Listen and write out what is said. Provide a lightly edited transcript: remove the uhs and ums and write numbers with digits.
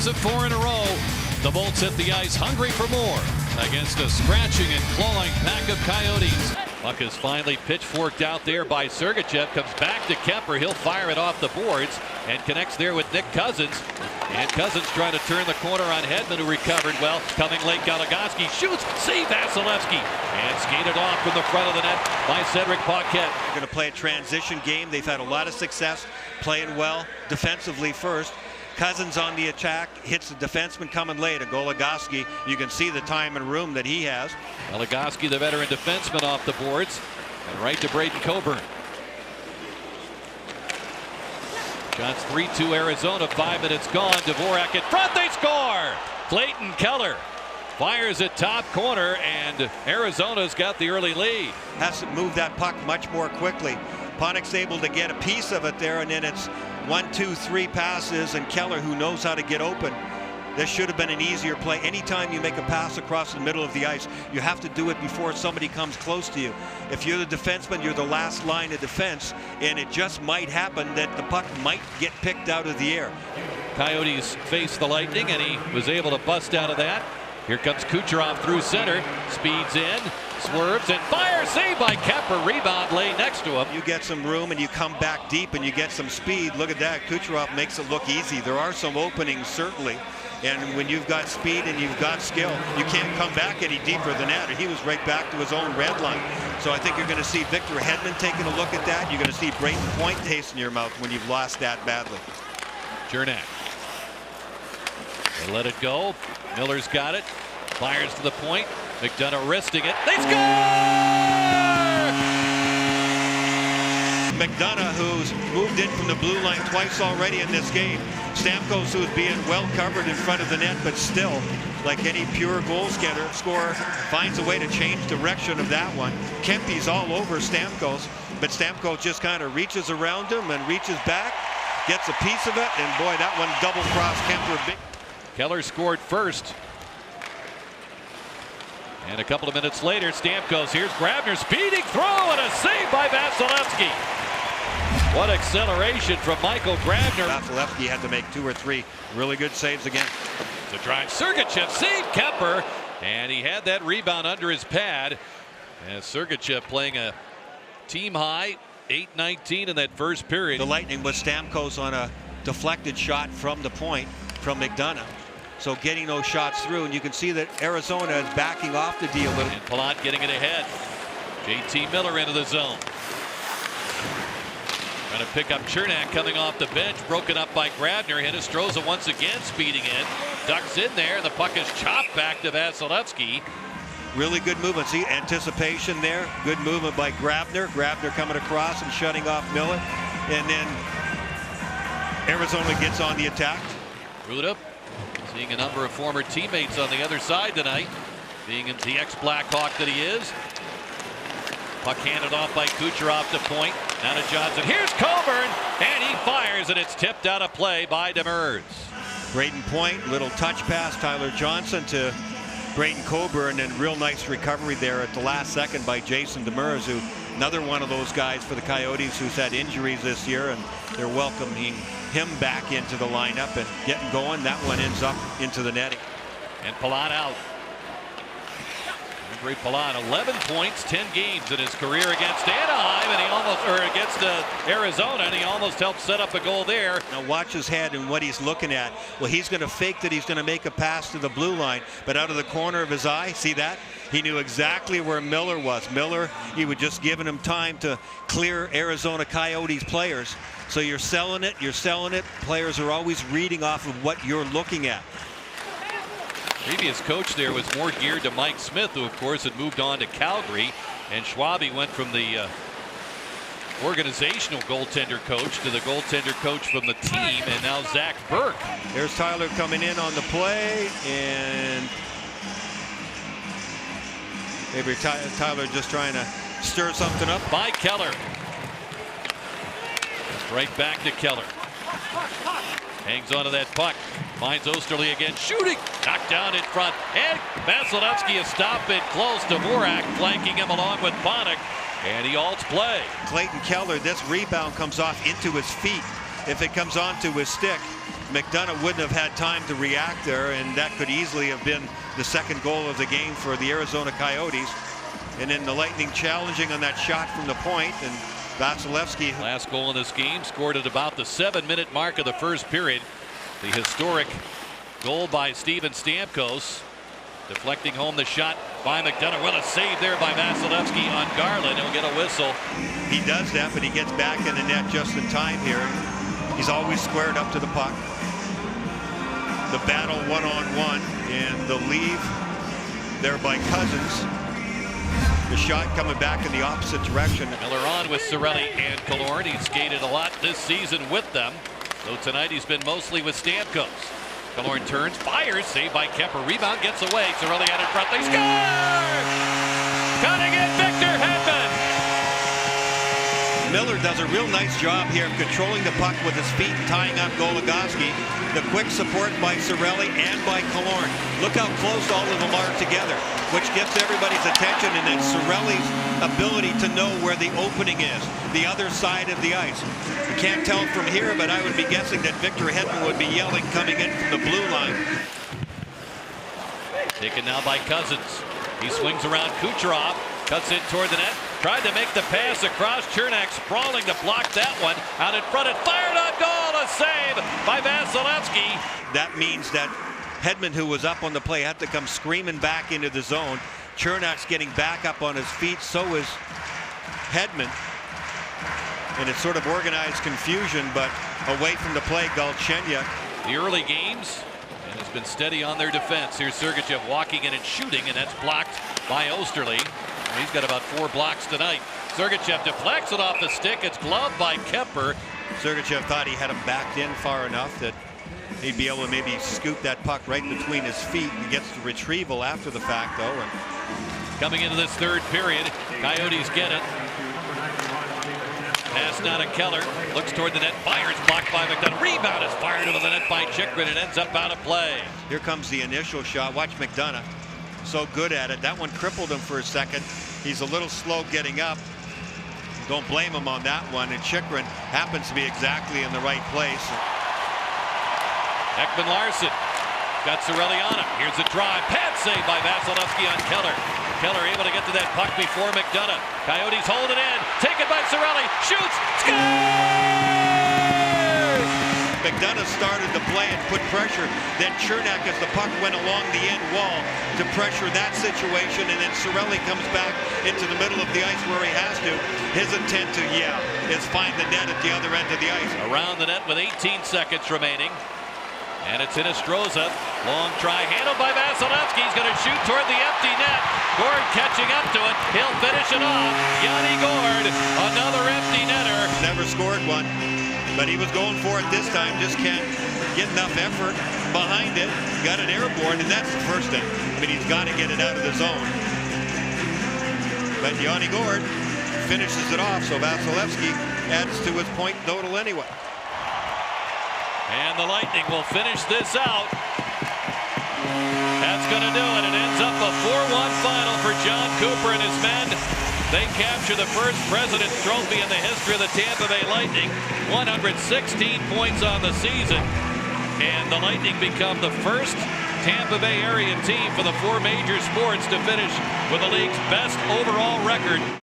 ties at 4 in a row. The Bolts hit the ice hungry for more against a scratching and clawing pack of Coyotes. Puck is finally pitchforked out there by Sergachev. Comes back to Kemper. He'll fire it off the boards and connects there with Nick Cousins. And Cousins trying to turn the corner on Hedman, who recovered well. Coming late, Goligoski shoots. See Vasilevsky. And skated off from the front of the net by Cedric Paquette. They're going to play a transition game. They've had a lot of success playing well defensively first. Cousins on the attack, hits the defenseman coming late. Goligoski, you can see the time and room that he has. Goligoski, the veteran defenseman, off the boards. And right to Braden Coburn. Shots 3-2 Arizona, 5 minutes gone. Dvorak in front, they score! Clayton Keller fires at top corner, and Arizona's got the early lead. Has to move that puck much more quickly. Panik's able to get a piece of it there, and then it's 1, 2, 3 passes, and Keller, who knows how to get open. This should have been an easier play. Anytime you make a pass across the middle of the ice, you have to do it before somebody comes close to you. If you're the defenseman, you're the last line of defense, and it just might happen that the puck might get picked out of the air. Coyotes face the Lightning, and he was able to bust out of that. Here comes Kucherov through center, speeds in, swerves, and fires. Saved by Kemper. Rebound lay next to him. You get some room and you come back deep and you get some speed. Look at that. Kucherov makes it look easy. There are some openings, certainly. And when you've got speed and you've got skill, you can't come back any deeper than that. And he was right back to his own red line. So I think you're going to see Victor Hedman taking a look at that. You're going to see Brayton Point taste in your mouth when you've lost that badly. Cernak. They let it go. Miller's got it. Fires to the point. McDonough wristing it. They score! McDonough, who's moved in from the blue line twice already in this game. Stamkos, who's being well covered in front of the net, but still, like any pure goal scorer, finds a way to change direction of that one. Kempe's all over Stamkos, but Stamkos just kind of reaches around him and reaches back, gets a piece of it, and boy, that one double-crossed Kemper. Keller scored first. And a couple of minutes later, Stamkos, here's Grabner speeding through, and a save by Vasilevsky. What acceleration from Michael Grabner. Vasilevsky had to make 2 or 3 really good saves again. To drive Sergachev, saved Kemper, and he had that rebound under his pad. And Sergachev playing a team high 8-19 in that first period. The Lightning with Stamkos on a deflected shot from the point from McDonough. So getting those shots through, and you can see that Arizona is backing off the deal a little. And Palat getting it ahead. JT Miller into the zone. Trying to pick up Cernak coming off the bench, broken up by Grabner. Hinostroza once again speeding in. Ducks in there, and the puck is chopped back to Vasilevsky. Really good movement. See, anticipation there. Good movement by Grabner. Grabner coming across and shutting off Miller. And then Arizona gets on the attack. Ruda seeing a number of former teammates on the other side tonight, being the ex-Blackhawk that he is. Puck handed off by Kucherov to point. Now to Johnson. Here's Coburn, and he fires, and it's tipped out of play by Demers. Brayden Point, little touch pass. Tyler Johnson to Brayden Coburn, and real nice recovery there at the last second by Jason Demers, who another one of those guys for the Coyotes who's had injuries this year, and they're welcoming him back into the lineup and getting going. That one ends up into the netting. And Palat out. Andre Palat, 11 points, 10 games in his career against Anaheim, and he almost, or against Arizona, and he almost helped set up a goal there. Now watch his head and what he's looking at. Well, he's going to fake that he's going to make a pass to the blue line, but out of the corner of his eye, see that? He knew exactly where Miller was. Miller, he was just giving him time to clear Arizona Coyotes players. So you're selling it, you're selling it. Players are always reading off of what you're looking at. Previous coach there was more geared to Mike Smith, who of course had moved on to Calgary, and Schwabe went from the organizational goaltender coach to the goaltender coach from the team, and now Zach Burke. There's Tyler coming in on the play, and maybe Tyler just trying to stir something up. By Keller. Right back to Keller. Hangs onto that puck. Finds Osterley again. Shooting. Knocked down in front. And Vasilevsky is stopped in close. Dvorak flanking him along with Panik. And he halts play. Clayton Keller, this rebound comes off into his feet. If it comes onto his stick, McDonough wouldn't have had time to react there, and that could easily have been the second goal of the game for the Arizona Coyotes. And then the Lightning challenging on that shot from the point, and Vasilevsky. Last goal in this game scored at about the 7-minute mark of the first period. The historic goal by Steven Stamkos, deflecting home the shot by McDonough. Well, a save there by Vasilevsky on Garland. He'll get a whistle. He does that, but he gets back in the net just in time here. He's always squared up to the puck. The battle one-on-one, and the leave there by Cousins. The shot coming back in the opposite direction. Miller on with Cirelli and Killorn. He's skated a lot this season with them, though tonight he's been mostly with Stamkos. Killorn turns, fires, saved by Kemper. Rebound gets away. Cirelli out in front. They score! Cutting it, Victor Hedman. Miller does a real nice job here of controlling the puck with his feet and tying up Goligoski. The quick support by Cirelli and by Killorn. Look how close all of them are together, which gets everybody's attention, and then Cirelli's ability to know where the opening is, the other side of the ice. You can't tell from here, but I would be guessing that Victor Hedman would be yelling coming in from the blue line. Taken now by Cousins. He swings around Kucherov, cuts in toward the net, tried to make the pass across. Chernak sprawling to block that one. Out in front and fired on goal. A save by Vasilevsky. That means that Hedman, who was up on the play, had to come screaming back into the zone. Chernak's getting back up on his feet. So is Hedman. And it's sort of organized confusion, but away from the play, Galchenyuk. The early games, and has been steady on their defense. Here's Sergachev walking in and shooting, and that's blocked by Osterley. He's got about 4 blocks tonight. Sergachev deflects it off the stick. It's gloved by Kemper. Sergachev thought he had him backed in far enough that he'd be able to maybe scoop that puck right between his feet. He gets the retrieval after the fact, though. And coming into this third period, Coyotes get it. Pass now to Keller. Looks toward the net. Fires, blocked by McDonough. Rebound is fired into the net by Chychrun. It ends up out of play. Here comes the initial shot. Watch McDonough. So good at it. That one crippled him for a second. He's a little slow getting up. Don't blame him on that one. And Chychrun happens to be exactly in the right place. Ekman Larsson got Cirelli on him. Here's a drive. Pad save by Vasilevsky on Keller. Keller able to get to that puck before McDonough. Coyotes hold it in. Taken by Cirelli. Shoots. Scores! McDonough started the play and put pressure. Then Chernak, as the puck went along the end wall, to pressure that situation. And then Cirelli comes back into the middle of the ice where he has to. His intent to, is find the net at the other end of the ice. Around the net with 18 seconds remaining. And it's in Astroza. Long try handled by Vasilevsky. He's going to shoot toward the empty net. Gord catching up to it. He'll finish it off. Yanni Gord, another empty netter. Never scored one, but he was going for it this time. Just can't get enough effort behind it. Got it airborne, and that's the first thing. I mean, he's got to get it out of the zone. But Yanni Gord finishes it off, so Vasilevsky adds to his point total anyway. And the Lightning will finish this out. That's going to do it. It ends up a 4-1 final for John Cooper and his men. They capture the first President's Trophy in the history of the Tampa Bay Lightning. 116 points on the season. And the Lightning become the first Tampa Bay area team for the 4 major sports to finish with the league's best overall record.